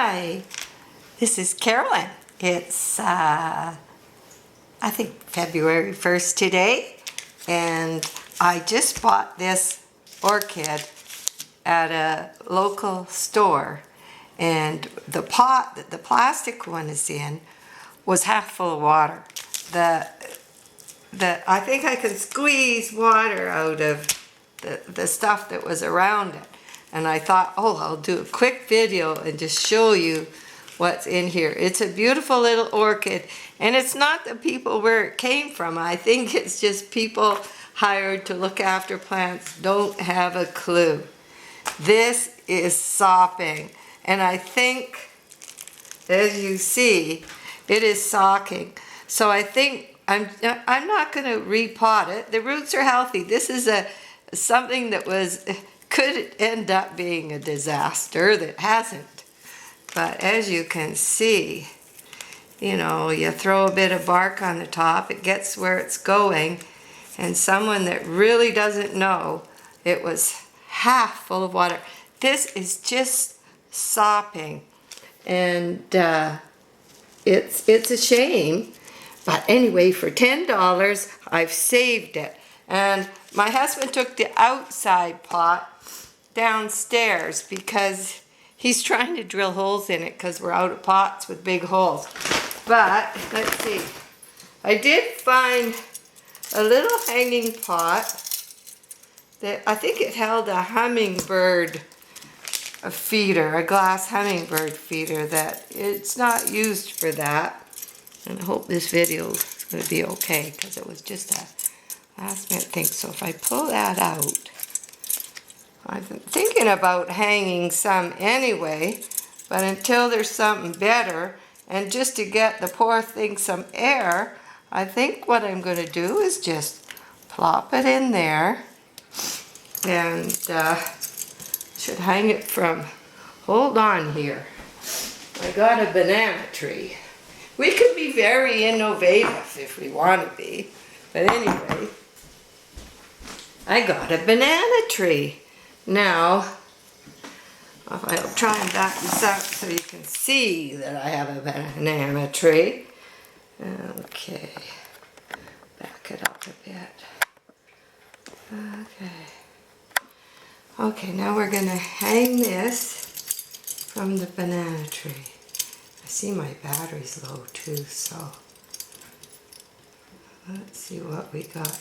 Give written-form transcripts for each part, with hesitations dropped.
Hi, this is Carolyn. It's, I think February 1st today, and I just bought this orchid at a local store, and the pot that the plastic one is in was half full of water. I think I could squeeze water out of the stuff that was around it. And I thought, oh, I'll do a quick video and just show you what's in here. It's a beautiful little orchid, and it's not the people where it came from. I think it's just people hired to look after plants don't have a clue. This is sopping, and I think, as you see, it is socking. So I think I'm not going to repot it. The roots are healthy. This is something that could end up being a disaster that hasn't. But as you can see, you know, you throw a bit of bark on the top, it gets where it's going, and someone that really doesn't know, it was half full of water. This is just sopping, and it's a shame. But anyway, for $10, I've saved it. And my husband took the outside pot downstairs because he's trying to drill holes in it because we're out of pots with big holes. But let's see, I did find a little hanging pot that I think it held a hummingbird feeder, a glass hummingbird feeder, that it's not used for that. And I hope this video is going to be okay because it was just a last minute thing. So if I pull that out, I've been thinking about hanging some anyway, but until there's something better, and just to get the poor thing some air, I think what I'm going to do is just plop it in there, and should hang it from, hold on here, I got a banana tree. We could be very innovative if we want to be, but anyway, I got a banana tree. Now, I'll try and back this up so you can see that I have a banana tree. Okay, back it up a bit. Okay, now we're going to hang this from the banana tree. I see my battery's low too, so let's see what we got.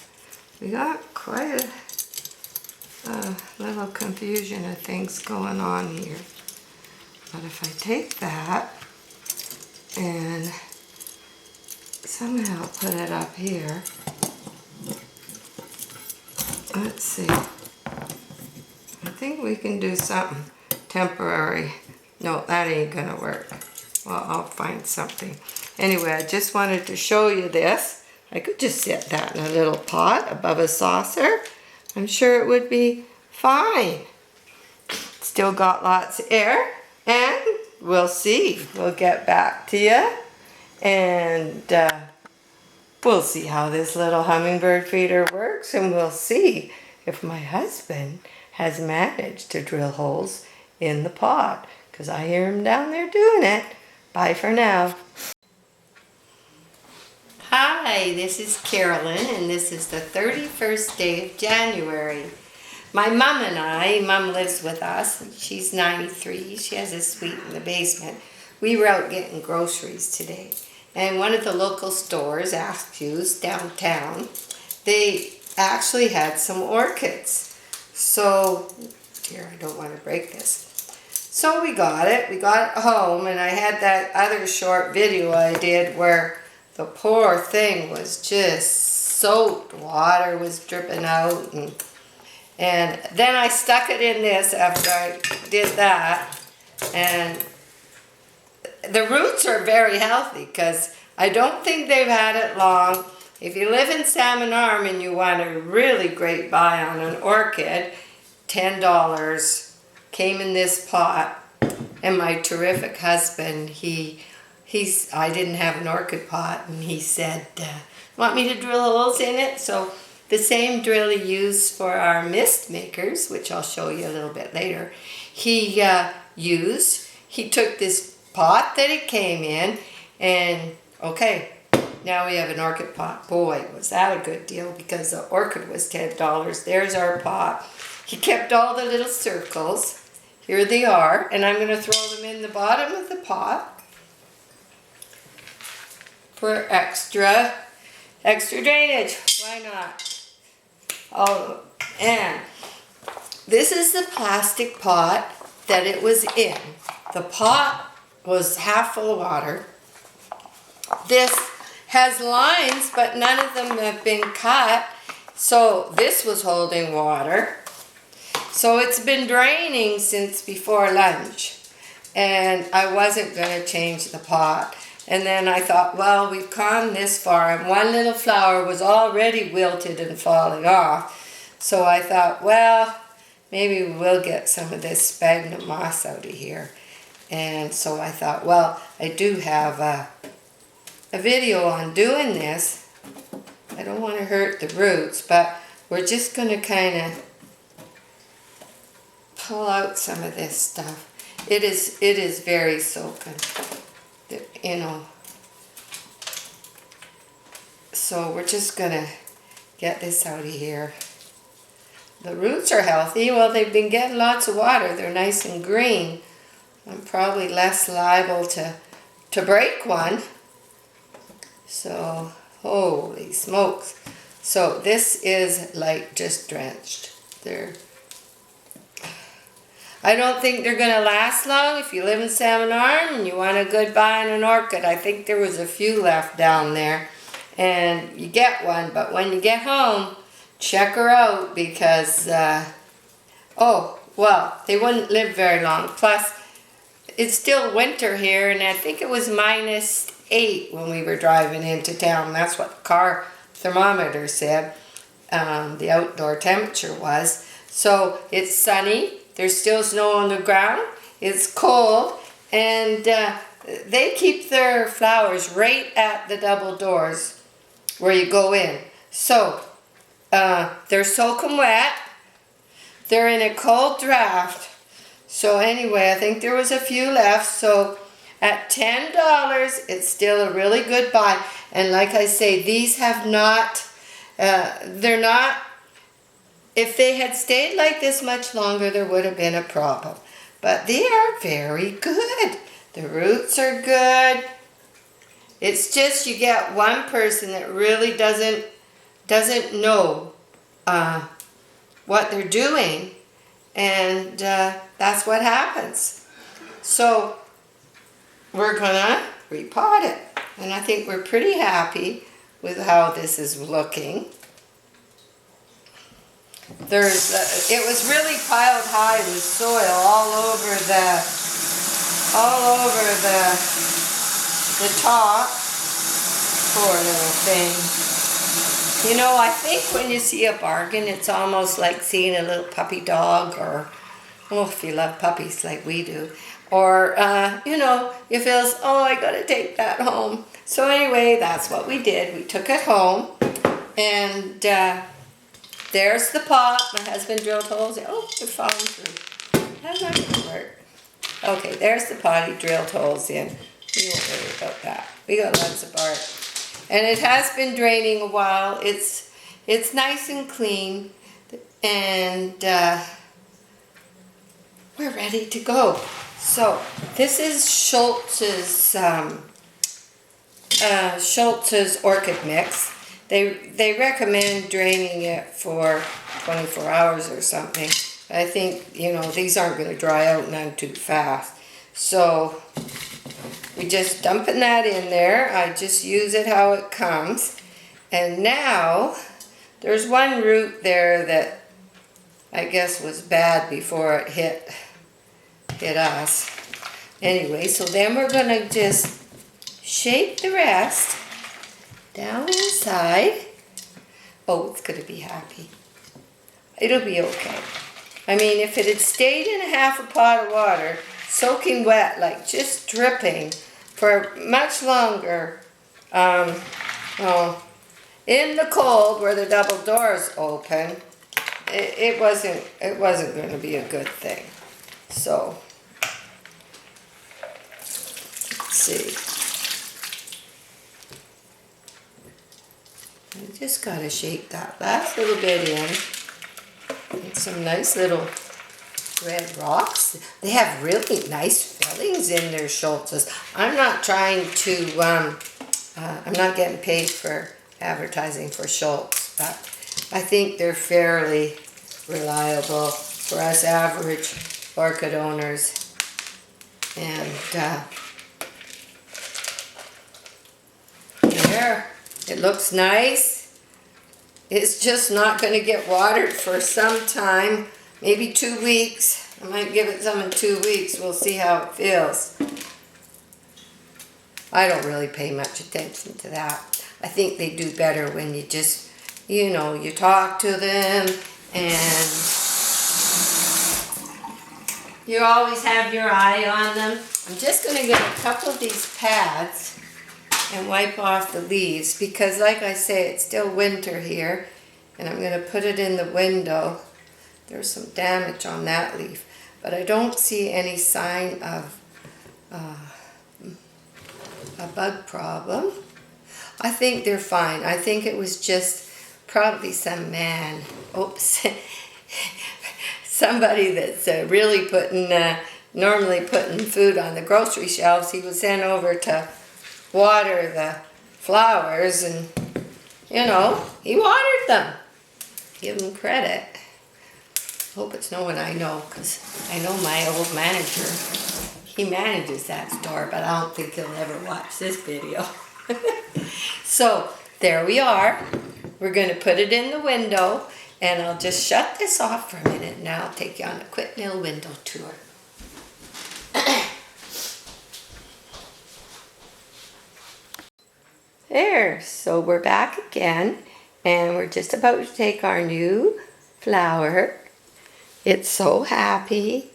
We got quite a little confusion of things going on here. But if I take that and somehow put it up here, let's see. I think we can do something temporary. No, that ain't gonna work. Well, I'll find something. Anyway, I just wanted to show you this. I could just set that in a little pot above a saucer. I'm sure it would be fine. Still got lots of air, and we'll see. We'll get back to you, and we'll see how this little hummingbird feeder works, and we'll see if my husband has managed to drill holes in the pot, because I hear him down there doing it. Bye for now. Hi, this is Carolyn, and this is the 31st day of January. My mom and I, Mom lives with us, she's 93, she has a suite in the basement. We were out getting groceries today, and one of the local stores, Askew's, downtown, they actually had some orchids. So, here, I don't want to break this. So we got it home, and I had that other short video I did where the poor thing was just soaked, water was dripping out, and then I stuck it in this after I did that, and the roots are very healthy because I don't think they've had it long. If you live in Salmon Arm and you want a really great buy on an orchid, $10, came in this pot, and my terrific husband, I didn't have an orchid pot, and he said, want me to drill holes in it? So the same drill he used for our mist makers, which I'll show you a little bit later, he took this pot that it came in. And okay, now we have an orchid pot. Boy, was that a good deal, because the orchid was $10. There's our pot. He kept all the little circles. Here they are, and I'm going to throw them in the bottom of the pot for extra drainage. Why not? Oh, and this is the plastic pot that it was in. The pot was half full of water. This has lines, but none of them have been cut. So this was holding water. So it's been draining since before lunch. And I wasn't going to change the pot. And then I thought, well, we've come this far, and one little flower was already wilted and falling off. So I thought, well, maybe we will get some of this sphagnum moss out of here. And so I thought, well, I do have a video on doing this. I don't want to hurt the roots, but we're just going to kind of pull out some of this stuff. It is very soaking, you know. So we're just going to get this out of here. The roots are healthy. Well, they've been getting lots of water. They're nice and green. I'm probably less liable to break one. So, holy smokes. So this is like just drenched. I don't think they're going to last long if you live in Salmon Arm and you want a good buy in an orchid. I think there was a few left down there. And you get one, but when you get home, check her out, because, oh, well, they wouldn't live very long. Plus, it's still winter here, and I think it was -8 when we were driving into town. That's what the car thermometer said the outdoor temperature was. So it's sunny. There's still snow on the ground. It's cold, and they keep their flowers right at the double doors where you go in. So they're soaking wet. They're in a cold draft. So anyway, I think there was a few left. So at $10, it's still a really good buy. And like I say, these have not, they're not, if they had stayed like this much longer, there would have been a problem. But they are very good. The roots are good. It's just you get one person that really doesn't know what they're doing, and that's what happens. So we're gonna repot it, and I think we're pretty happy with how this is looking. It was really piled high with soil all over the top. Poor little thing. You know, I think when you see a bargain, it's almost like seeing a little puppy dog, or, oh, if you love puppies like we do, or, you know, you feel, oh, I gotta take that home. So anyway, that's what we did. We took it home, and there's the pot. My husband drilled holes. Oh, it's falling through. How's that gonna work? Okay, there's the pot. He drilled holes in. We won't worry about that. We got lots of bark. And it has been draining a while. It's nice and clean. And we're ready to go. So this is Schultz's orchid mix. They recommend draining it for 24 hours or something. I think, you know, these aren't going to dry out none too fast. So we just dumping that in there. I just use it how it comes. And now there's one root there that I guess was bad before it hit us. Anyway, so then we're going to just shape the rest down inside. Oh, it's going to be happy. It'll be okay. I mean, if it had stayed in half a pot of water, soaking wet, like just dripping for much longer, in the cold where the double doors open, it wasn't going to be a good thing. So see. I just gotta shape that last little bit in. And some nice little red rocks. They have really nice fillings in their Schultzes. I'm not trying to, I'm not getting paid for advertising for Schultz, but I think they're fairly reliable for us average orchid owners. And there, it looks nice. It's just not going to get watered for some time, maybe 2 weeks. I might give it some in 2 weeks. We'll see how it feels. I don't really pay much attention to that. I think they do better when you just, you know, you talk to them and you always have your eye on them. I'm just going to get a couple of these pads and wipe off the leaves because, like I say, it's still winter here, and I'm going to put it in the window. There's some damage on that leaf, but I don't see any sign of a bug problem. I think they're fine. I think it was just probably some man, oops, somebody that's really normally putting food on the grocery shelves. He was sent over to water the flowers, and you know, he watered them. Give him credit. Hope it's no one I know, because I know my old manager. He manages that store, but I don't think he'll ever watch this video. So there we are. We're going to put it in the window, and I'll just shut this off for a minute, and I'll take you on a quick little window tour. There, so we're back again, and we're just about to take our new flower. It's so happy.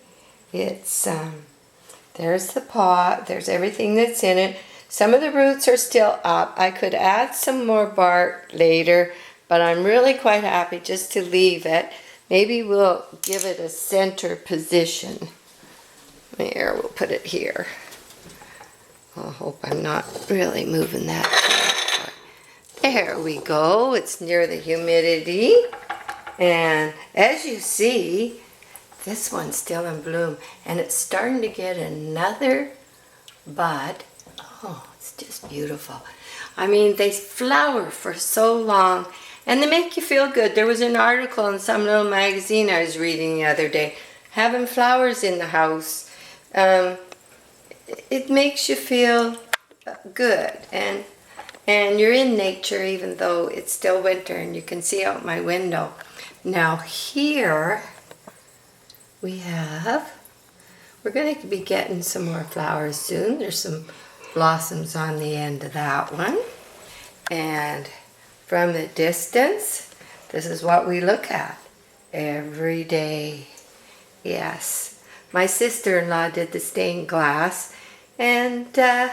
It's, there's the pot, there's everything that's in it. Some of the roots are still up. I could add some more bark later, but I'm really quite happy just to leave it. Maybe we'll give it a center position. There, we'll put it here. I hope I'm not really moving that far. There we go. It's near the humidity. And as you see, this one's still in bloom. And it's starting to get another bud. Oh, it's just beautiful. I mean, they flower for so long, and they make you feel good. There was an article in some little magazine I was reading the other day. Having flowers in the house, it makes you feel good. And you're in nature even though it's still winter, and you can see out my window. Now here we're going to be getting some more flowers soon. There's some blossoms on the end of that one, and from the distance, this is what we look at every day. Yes, my sister-in-law did the stained glass, and the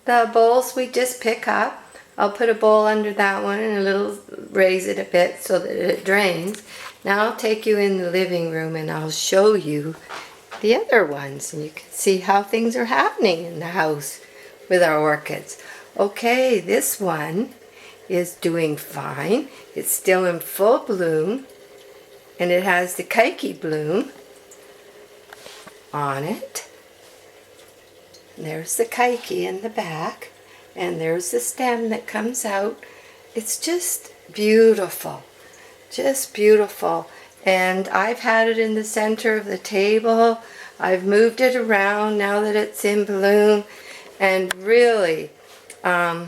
bowls we just pick up. I'll put a bowl under that one and raise it a bit so that it drains. Now I'll take you in the living room and I'll show you the other ones, and you can see how things are happening in the house with our orchids. Okay, this one is doing fine. It's still in full bloom, and it has the keiki bloom on it. And there's the keiki in the back, and there's the stem that comes out. It's just beautiful, just beautiful. And I've had it in the center of the table. I've moved it around now that it's in bloom, and really, I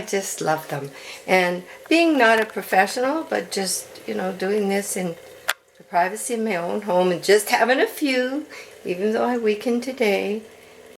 just love them. And being not a professional, but just, you know, doing this in the privacy of my own home and just having a few, even though I weakened today,